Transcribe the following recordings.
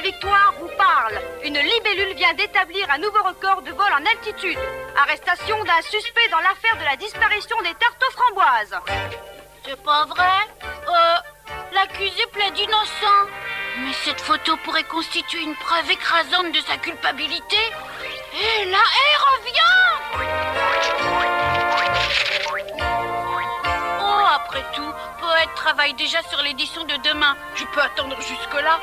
La victoire vous parle. Une libellule vient d'établir un nouveau record de vol en altitude. Arrestation d'un suspect dans l'affaire de la disparition des tartes aux framboises. C'est pas vrai? L'accusé plaide innocent. Mais cette photo pourrait constituer une preuve écrasante de sa culpabilité. Et là, revient! Oh, après tout, Poète travaille déjà sur l'édition de demain. Je peux attendre jusque-là.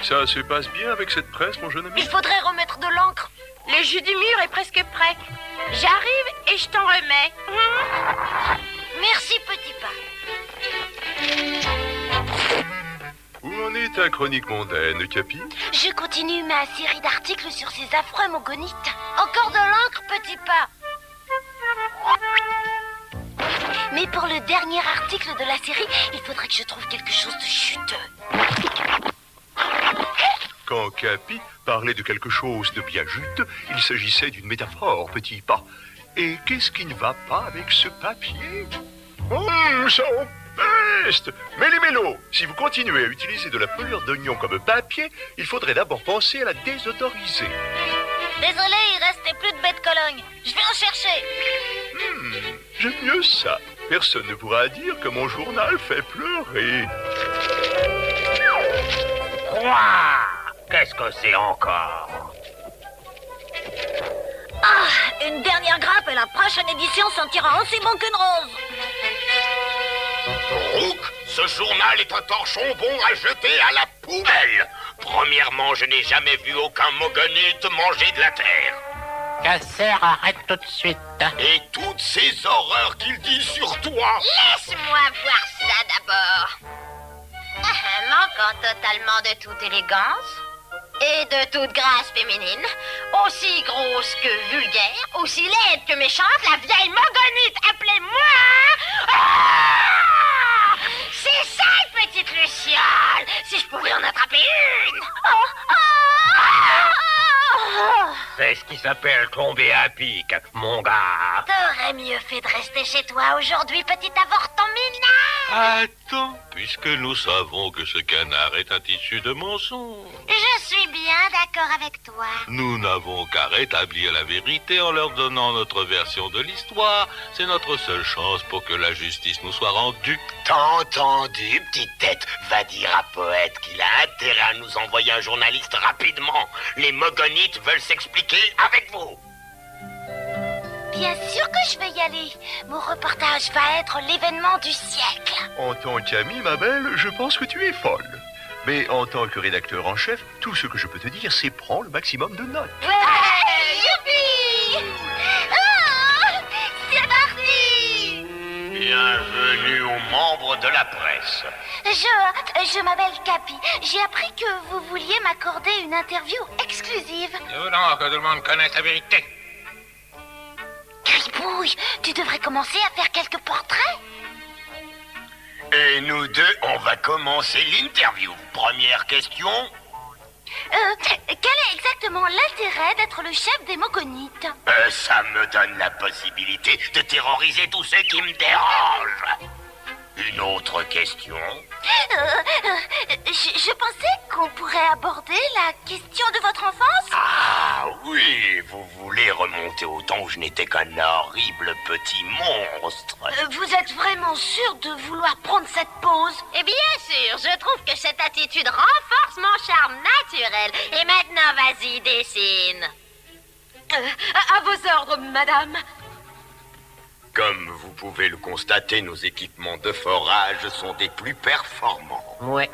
Ça se passe bien avec cette presse, mon jeune ami? Il faudrait remettre de l'encre. Le jus du mûr est presque prêt. J'arrive et je t'en remets. Merci, petit pas. Où en est ta chronique mondaine, Capi? Je continue ma série d'articles sur ces affreux mogonites. Encore de l'encre, petit pas. Mais pour le dernier article de la série, il faudrait que je trouve quelque chose de juteux. Quand Capi parlait de quelque chose de bien juteux, il s'agissait d'une métaphore, petit pas. Et qu'est-ce qui ne va pas avec ce papier? Ça peste! Méli-mélo, si vous continuez à utiliser de la pelure d'oignon comme papier, il faudrait d'abord penser à la désautoriser. Désolé, il restait plus de baies de Cologne. Je vais en chercher. J'aime mieux ça. Personne ne pourra dire que mon journal fait pleurer. Ouah! Qu'est-ce que c'est encore? Ah, une dernière grappe et la prochaine édition sentira aussi bon qu'une rose. Rook, ce journal est un torchon bon à jeter à la poubelle. Premièrement, je n'ai jamais vu aucun mogonite manger de la terre. Casser, arrête tout de suite. Et toutes ces horreurs qu'il dit sur toi. Laisse-moi voir ça d'abord. Manquant totalement de toute élégance et de toute grâce féminine, aussi grosse que vulgaire, aussi laide que méchante, la vieille mogonite appelée moi. Ah! C'est ça, une petite luciole. Si je pouvais en attraper une. C'est ce qui s'appelle tomber à pic, mon gars. T'aurais mieux fait de rester chez toi aujourd'hui, petit avorton minable. Attends, puisque nous savons que ce canard est un tissu de mensonge, Je suis bien d'accord avec toi. nous n'avons qu'à rétablir la vérité en leur donnant notre version de l'histoire. C'est notre seule chance pour que la justice nous soit rendue. T'as entendu, petite tête? Va dire à Poète qu'il a intérêt à nous envoyer un journaliste rapidement. Les mogonites veulent s'expliquer avec vous. Bien sûr que je vais y aller. Mon reportage va être l'événement du siècle. En tant qu'ami, ma belle, je pense que tu es folle. Mais en tant que rédacteur en chef, tout ce que je peux te dire, c'est prends le maximum de notes. Ouais, youpi! Ah, c'est parti! Bienvenue aux membres de la presse. Je m'appelle Capi. J'ai appris que vous vouliez m'accorder une interview exclusive. Non, que tout le monde connaisse la vérité. Gribouille, tu devrais commencer à faire quelques portraits. Et nous deux, on va commencer l'interview. Première question. Quel est exactement l'intérêt d'être le chef des mogonites? Ça me donne la possibilité de terroriser tous ceux qui me dérangent. Une autre question. Je pensais qu'on pourrait aborder la question de votre enfance. Ah oui, vous voulez remonter au temps où je n'étais qu'un horrible petit monstre. Vous êtes vraiment sûr de vouloir prendre cette pause? Et bien sûr, je trouve que cette attitude renforce mon charme naturel. Et maintenant, vas-y, dessine. À vos ordres, madame. Comme vous pouvez le constater, nos équipements de forage sont des plus performants. Ouais,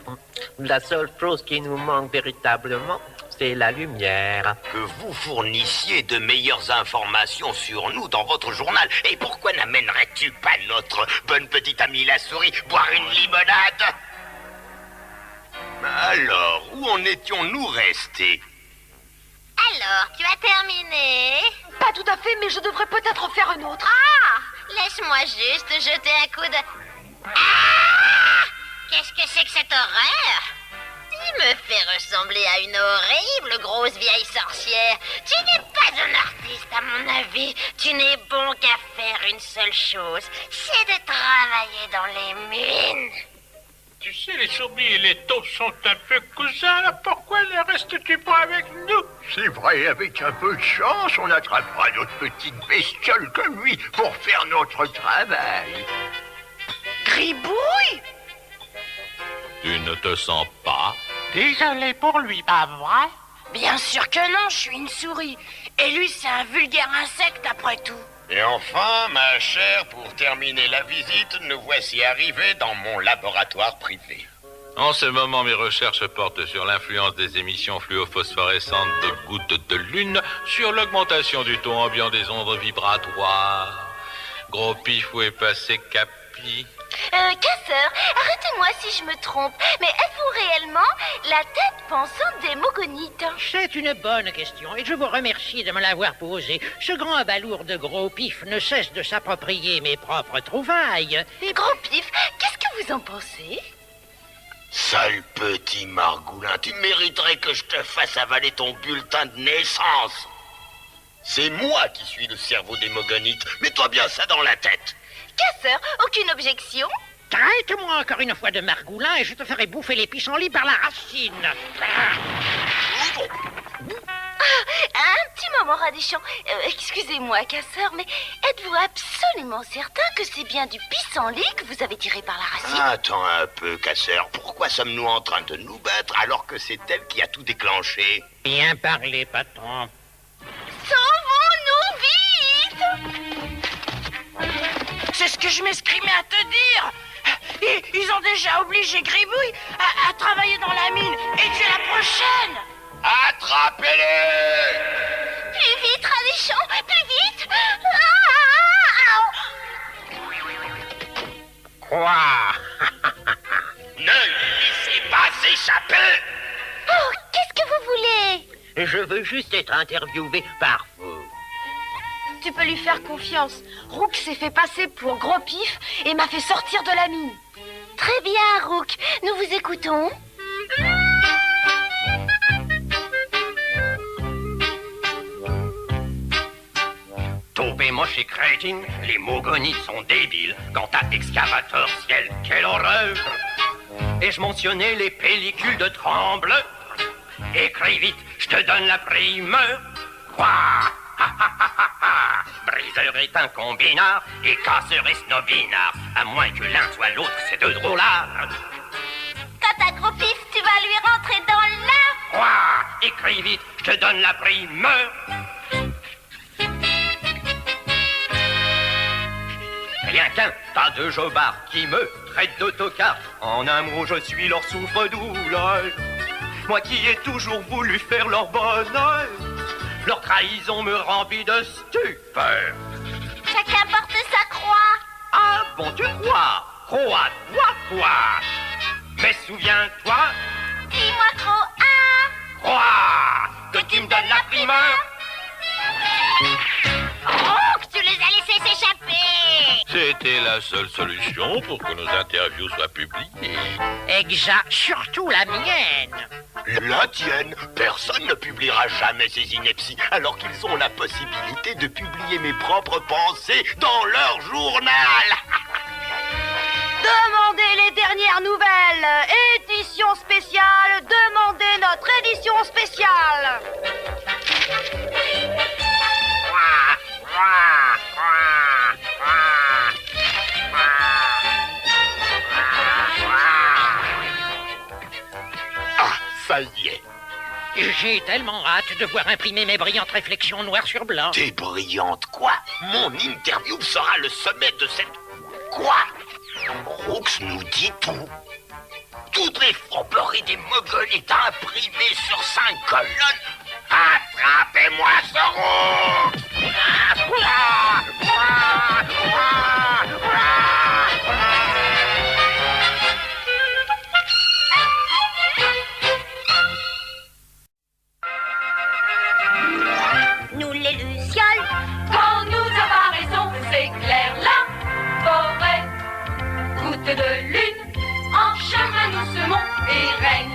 la seule chose qui nous manque véritablement, c'est la lumière. Que vous fournissiez de meilleures informations sur nous dans votre journal. Et pourquoi n'amènerais-tu pas notre bonne petite amie la souris boire une limonade? Alors, où en étions-nous restés? Alors, tu as terminé? Pas tout à fait, mais je devrais peut-être en faire un autre. Ah! Laisse-moi juste jeter un coup de... Ah! Qu'est-ce que c'est que cette horreur? Tu me fais ressembler à une horrible grosse vieille sorcière. Tu n'es pas un artiste, à mon avis. Tu n'es bon qu'à faire une seule chose, c'est de travailler dans les mines. Tu sais, les souris et les taupes sont un peu cousins, alors pourquoi ne restes-tu pas avec nous? C'est vrai, avec un peu de chance, on attrapera notre petite bestiole comme lui pour faire notre travail. Gribouille? Tu ne te sens pas? Désolé pour lui, pas vrai? Bien sûr que non, je suis une souris. Et lui, c'est un vulgaire insecte, après tout. Et enfin, ma chère, pour terminer la visite, nous voici arrivés dans mon laboratoire privé. En ce moment, mes recherches portent sur l'influence des émissions fluophosphorescentes de gouttes de lune sur l'augmentation du taux ambiant des ondes vibratoires. Gros pif, où est passé Capi? Casseur, arrêtez-moi si je me trompe, mais êtes-vous réellement la tête pensante des mogonites? C'est une bonne question et je vous remercie de me l'avoir posée. Ce grand balourd de Gros Pif ne cesse de s'approprier mes propres trouvailles. Gros Pif, qu'est-ce que vous en pensez? Sale petit margoulin, tu mériterais que je te fasse avaler ton bulletin de naissance. C'est moi qui suis le cerveau des mogonites. Mets-toi bien ça dans la tête. Casseur, aucune objection? Traite-moi encore une fois de margoulin et je te ferai bouffer les pissenlits par la racine. Un petit moment, Radichon. Excusez-moi, Casseur, mais êtes-vous absolument certain que c'est bien du pissenlit que vous avez tiré par la racine? Attends un peu, Casseur. Pourquoi sommes-nous en train de nous battre alors que c'est elle qui a tout déclenché? Bien parlé, patron. Sauvons-nous vite! C'est ce que je m'escrimais à te dire. Ils ont déjà obligé Gribouille à travailler dans la mine. Et tu es la prochaine. Attrapez-les! Plus vite, Radichon, plus vite! Quoi? Ne laissez pas s'échapper! Oh, qu'est-ce que vous voulez? Je veux juste être interviewé par vous. Tu peux lui faire confiance. Rook s'est fait passer pour Gros Pif et m'a fait sortir de la mine. Très bien, Rook. Nous vous écoutons. Taupé, moche et crétine, les mogonites sont débiles. Quant à excavateur ciel, quelle horreur! Ai-je mentionné les pellicules de Trembleur? Écris vite, je te donne la primeur. Quoi? Briseur est un combinard et casseur est snobinard. À moins que l'un soit l'autre, c'est deux drôlards. Quant à Gros Pif, tu vas lui rentrer dans l'art. Quoi? Écris vite, je te donne la primeur. Rien qu'un tas de jobards qui me traitent d'autocart. En un mot, je suis leur souffre-douleur. Moi qui ai toujours voulu faire leur bonheur. Leur trahison me remplit de stupeur. Chacun porte sa croix. Ah bon, tu crois? Croix, toi. Mais souviens-toi. Dis-moi, Gros A. Crois que tu me donnes la primeur. Oh, que tu les as laissés s'échapper. C'était la seule solution pour que nos interviews soient publiées. Exact, surtout la mienne. La tienne, personne ne publiera jamais ces inepties, alors qu'ils ont la possibilité de publier mes propres pensées dans leur journal. Demandez les dernières nouvelles. Édition spéciale. Demandez notre édition spéciale. Ah, ça y est. J'ai tellement hâte de voir imprimer mes brillantes réflexions noir sur blanc. T'es brillante, quoi? Mon interview sera le sommet de cette... Quoi? Brooks nous dit tout. Toutes les fromperies des mogolites imprimées sur 5 colonnes. Attrapez-moi ce Brooks! Nous les lucioles. Quand nous apparaissons, c'est clair, la forêt, goutte de lune, en chemin nous semons et règne